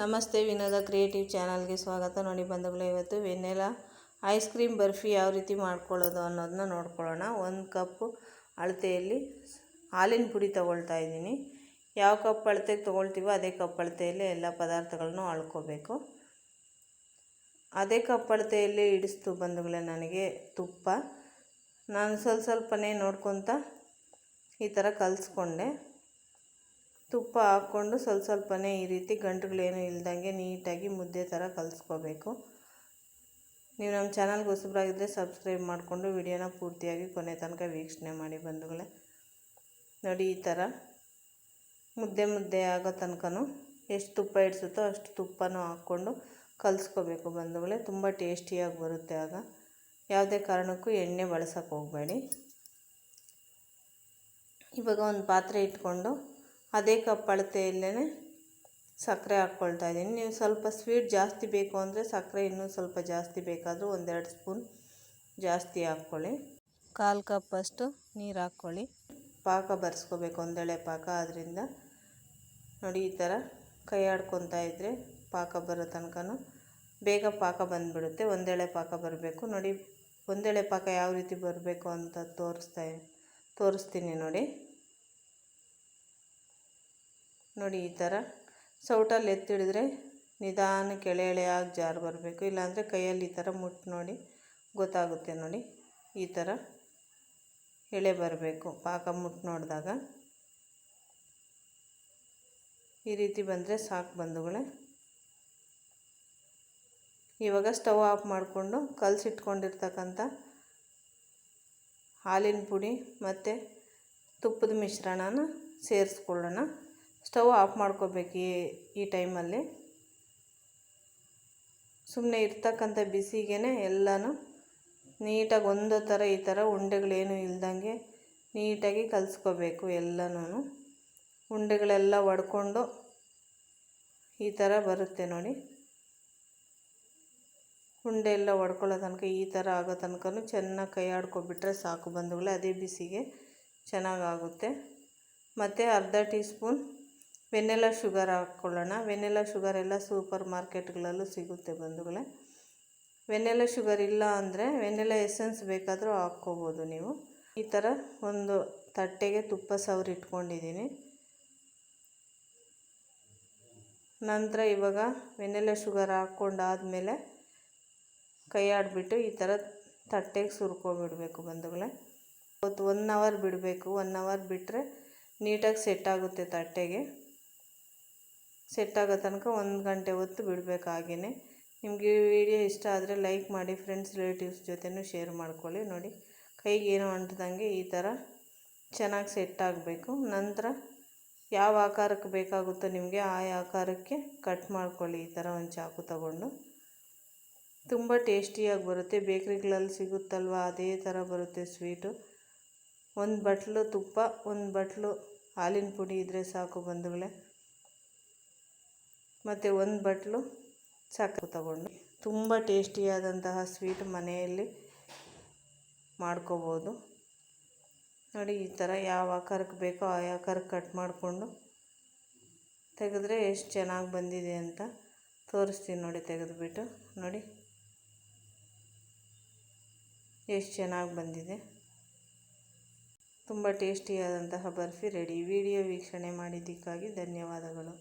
ನಮಸ್ತೆ, ವಿನೋದ ಕ್ರಿಯೇಟಿವ್ ಚಾನಲ್ಗೆ ಸ್ವಾಗತ. ನೋಡಿ ಬಂಧುಗಳೇ, ಇವತ್ತು ವೆನಿಲಾ ಐಸ್ ಕ್ರೀಮ್ ಬರ್ಫಿ ಯಾವ ರೀತಿ ಮಾಡ್ಕೊಳ್ಳೋದು ಅನ್ನೋದನ್ನ ನೋಡ್ಕೊಳ್ಳೋಣ. 1 ಕಪ್ಪು ಅಳತೆಯಲ್ಲಿ ಹಾಲಿನ ಪುಡಿ ತೊಗೊಳ್ತಾ ಇದ್ದೀನಿ. ಯಾವ ಕಪ್ ಅಳತೆಗೆ ತೊಗೊಳ್ತೀವೋ ಅದೇ ಕಪ್ ಅಳತೆಯಲ್ಲಿ ಎಲ್ಲ ಪದಾರ್ಥಗಳನ್ನು ಅಳ್ಕೋಬೇಕು. ಅದೇ ಕಪ್ ಅಳತೆಯಲ್ಲಿ ಇಡಿಸ್ತು ಬಂಧುಗಳೇ ನನಗೆ ತುಪ್ಪ. ನಾನು ಸ್ವಲ್ಪನೇ ನೋಡ್ಕೊತ ಈ ಥರ ಕಲಿಸ್ಕೊಂಡೆ. ತುಪ್ಪ ಹಾಕ್ಕೊಂಡು ಸ್ವಲ್ಪನೇ ಈ ರೀತಿ ಗಂಟುಗಳೇನು ಇಲ್ದಂಗೆ ನೀಟಾಗಿ ಮುದ್ದೆ ಥರ ಕಲಿಸ್ಕೋಬೇಕು. ನೀವು ನಮ್ಮ ಚಾನಲ್ಗೆ ಹೊಸಬರಾಗಿದ್ದರೆ ಸಬ್ಸ್ಕ್ರೈಬ್ ಮಾಡಿಕೊಂಡು ವಿಡಿಯೋನ ಪೂರ್ತಿಯಾಗಿ ಕೊನೆ ತನಕ ವೀಕ್ಷಣೆ ಮಾಡಿ ಬಂಧುಗಳೇ. ನೋಡಿ, ಈ ಥರ ಮುದ್ದೆ ಆಗೋ ತನಕನೂ ಎಷ್ಟು ತುಪ್ಪ ಇಡಿಸುತ್ತೋ ಅಷ್ಟು ತುಪ್ಪನೂ ಹಾಕ್ಕೊಂಡು ಕಲಿಸ್ಕೋಬೇಕು ಬಂಧುಗಳೇ. ತುಂಬ ಟೇಸ್ಟಿಯಾಗಿ ಬರುತ್ತೆ. ಆಗ ಯಾವುದೇ ಕಾರಣಕ್ಕೂ ಎಣ್ಣೆ ಬಳಸೋಕ್ಕೆ ಹೋಗಬೇಡಿ. ಇವಾಗ ಒಂದು ಪಾತ್ರೆ ಇಟ್ಕೊಂಡು ಅದೇ ಕಪ್ ಅಳತೆಯಲ್ಲೇ ಸಕ್ಕರೆ ಹಾಕ್ಕೊಳ್ತಾ ಇದ್ದೀನಿ. ನೀವು ಸ್ವಲ್ಪ ಸ್ವೀಟ್ ಜಾಸ್ತಿ ಬೇಕು ಅಂದರೆ ಸಕ್ಕರೆ ಇನ್ನೂ ಸ್ವಲ್ಪ ಜಾಸ್ತಿ ಬೇಕಾದರೂ 1-2 ಸ್ಪೂನ್ ಜಾಸ್ತಿ ಹಾಕ್ಕೊಳ್ಳಿ. 1/4 ಕಪ್ಪಷ್ಟು ನೀರು ಹಾಕ್ಕೊಳ್ಳಿ. ಪಾಕ ಬರ್ಸ್ಕೋಬೇಕು, ಒಂದೆಳೆ ಪಾಕ. ಅದರಿಂದ ನೋಡಿ, ಈ ಥರ ಕೈ ಆಡ್ಕೊತಾ ಇದ್ದರೆ ಪಾಕ ಬರೋ ತನಕನೂ ಬೇಗ ಪಾಕ ಬಂದುಬಿಡುತ್ತೆ. ಒಂದೆಳೆ ಪಾಕ ಬರಬೇಕು. ನೋಡಿ, ಒಂದೆಳೆ ಪಾಕ ಯಾವ ರೀತಿ ಬರಬೇಕು ಅಂತ ತೋರಿಸ್ತೀನಿ ನೋಡಿ. ನೋಡಿ, ಈ ಥರ ಸೌಟಲ್ಲಿ ಎತ್ತಿಡಿದ್ರೆ ನಿಧಾನಕ್ಕೆ ಎಳೆಯಾಗಿ ಜಾರು ಬರಬೇಕು. ಇಲ್ಲಾಂದರೆ ಕೈಯಲ್ಲಿ ಈ ಥರ ಮುಟ್ಟು ನೋಡಿ ಗೊತ್ತಾಗುತ್ತೆ. ನೋಡಿ, ಈ ಥರ ಎಳೆ ಬರಬೇಕು. ಪಾಕ ಮುಟ್ಟು ನೋಡಿದಾಗ ಈ ರೀತಿ ಬಂದರೆ ಸಾಕು ಬಂಧುಗಳೇ. ಇವಾಗ ಸ್ಟವ್ ಆಫ್ ಮಾಡಿಕೊಂಡು ಕಲಸಿಟ್ಕೊಂಡಿರ್ತಕ್ಕಂಥ ಹಾಲಿನ ಪುಡಿ ಮತ್ತು ತುಪ್ಪದ ಮಿಶ್ರಣನ ಸೇರಿಸ್ಕೊಳ್ಳೋಣ. ಸ್ಟವ್ ಆಫ್ ಮಾಡ್ಕೋಬೇಕು. ಈ ಟೈಮಲ್ಲಿ ಸುಮ್ಮನೆ ಇರ್ತಕ್ಕಂಥ ಬಿಸಿಗೆ ಎಲ್ಲನೂ ನೀಟಾಗಿ ಒಂದೇ ಥರ ಈ ಥರ ಉಂಡೆಗಳೇನು ಇಲ್ದಂಗೆ ನೀಟಾಗಿ ಕಲಿಸ್ಕೋಬೇಕು. ಎಲ್ಲನೂ ಉಂಡೆಗಳೆಲ್ಲ ಒಡ್ಕೊಂಡು ಈ ಥರ ಬರುತ್ತೆ ನೋಡಿ. ಉಂಡೆ ಎಲ್ಲ ಒಡ್ಕೊಳ್ಳೋ ತನಕ ಈ ಥರ ಆಗೋ ತನಕ ಚೆನ್ನಾಗಿ ಕೈ ಆಡ್ಕೊಬಿಟ್ರೆ ಸಾಕು ಬಂಧುಗಳೇ. ಅದೇ ಬಿಸಿಗೆ ಚೆನ್ನಾಗಾಗುತ್ತೆ. ಮತ್ತು ಅರ್ಧ ಟೀ ಸ್ಪೂನ್ ವೆನಿಲಾ ಶುಗರ್ ಹಾಕ್ಕೊಳ್ಳೋಣ. ವೆನಿಲಾ ಶುಗರ್ ಎಲ್ಲ ಸೂಪರ್ ಮಾರ್ಕೆಟ್ಗಳಲ್ಲೂ ಸಿಗುತ್ತೆ ಬಂಧುಗಳೇ. ವೆನಿಲಾ ಶುಗರ್ ಇಲ್ಲ ಅಂದರೆ ವೆನಿಲಾ ಎಸೆನ್ಸ್ ಬೇಕಾದರೂ ಹಾಕ್ಕೋಬೋದು ನೀವು. ಈ ಥರ ಒಂದು ತಟ್ಟೆಗೆ ತುಪ್ಪ ಸವರಿ ಇಟ್ಕೊಂಡಿದ್ದೀನಿ. ನಂತರ ಇವಾಗ ವೆನಿಲಾ ಶುಗರ್ ಹಾಕ್ಕೊಂಡಾದಮೇಲೆ ಕೈ ಆಡಿಬಿಟ್ಟು ಈ ಥರ ತಟ್ಟೆಗೆ ಸುರ್ಕೊಬಿಡಬೇಕು ಬಂಧುಗಳೇ. 1 ಅವರ್ ಬಿಡಬೇಕು. 1 ಅವರ್ ಬಿಟ್ಟರೆ ನೀಟಾಗಿ ಸೆಟ್ ಆಗುತ್ತೆ. ತಟ್ಟೆಗೆ ಸೆಟ್ ಆಗೋ ತನಕ 1 ಗಂಟೆ ಹೊತ್ತು ಬಿಡಬೇಕು. ಹಾಗೆಯೇ ನಿಮಗೆ ಈ ವಿಡಿಯೋ ಇಷ್ಟ ಆದರೆ ಲೈಕ್ ಮಾಡಿ, ಫ್ರೆಂಡ್ಸ್ ರಿಲೇಟಿವ್ಸ್ ಜೊತೆನೂ ಶೇರ್ ಮಾಡ್ಕೊಳ್ಳಿ. ನೋಡಿ, ಕೈಗೆ ಏನೋ ಅಂಟ್ದಂಗೆ ಈ ಥರ ಚೆನ್ನಾಗಿ ಸೆಟ್ ಆಗಬೇಕು. ನಂತರ ಯಾವ ಆಕಾರಕ್ಕೆ ಬೇಕಾಗುತ್ತೋ ನಿಮಗೆ ಆ ಆಕಾರಕ್ಕೆ ಕಟ್ ಮಾಡ್ಕೊಳ್ಳಿ. ಈ ಥರ ಒಂದು ಚಾಕು ತಗೊಂಡು ತುಂಬ ಟೇಸ್ಟಿಯಾಗಿ ಬರುತ್ತೆ. ಬೇಕ್ರಿಗಳಲ್ಲಿ ಸಿಗುತ್ತಲ್ವ, ಅದೇ ಥರ ಬರುತ್ತೆ ಸ್ವೀಟು. 1 ಬಟ್ಲು ತುಪ್ಪ, 1 ಬಟ್ಲು ಹಾಲಿನ ಪುಡಿ ಇದ್ದರೆ ಸಾಕು ಬಂಧುಗಳೇ. ಮತ್ತು 1 ಬಟ್ಲು ಸಕ್ಕರೆ ತಗೊಂಡು ತುಂಬ ಟೇಸ್ಟಿಯಾದಂತಹ ಸ್ವೀಟ್ ಮನೆಯಲ್ಲಿ ಮಾಡ್ಕೋಬೋದು. ನೋಡಿ, ಈ ಥರ ಯಾವ ಆಕಾರಕ್ಕೆ ಬೇಕೋ ಆ ಆಕಾರಕ್ಕೆ ಕಟ್ ಮಾಡಿಕೊಂಡು ತೆಗೆದ್ರೆ ಎಷ್ಟು ಚೆನ್ನಾಗಿ ಬಂದಿದೆ ಅಂತ ತೋರಿಸ್ತೀನಿ ನೋಡಿ. ತೆಗೆದುಬಿಟ್ಟು ನೋಡಿ ಎಷ್ಟು ಚೆನ್ನಾಗಿ ಬಂದಿದೆ. ತುಂಬ ಟೇಸ್ಟಿಯಾದಂತಹ ಬರ್ಫಿ ರೆಡಿ. ವಿಡಿಯೋ ವೀಕ್ಷಣೆ ಮಾಡಿದ್ದಕ್ಕಾಗಿ ಧನ್ಯವಾದಗಳು.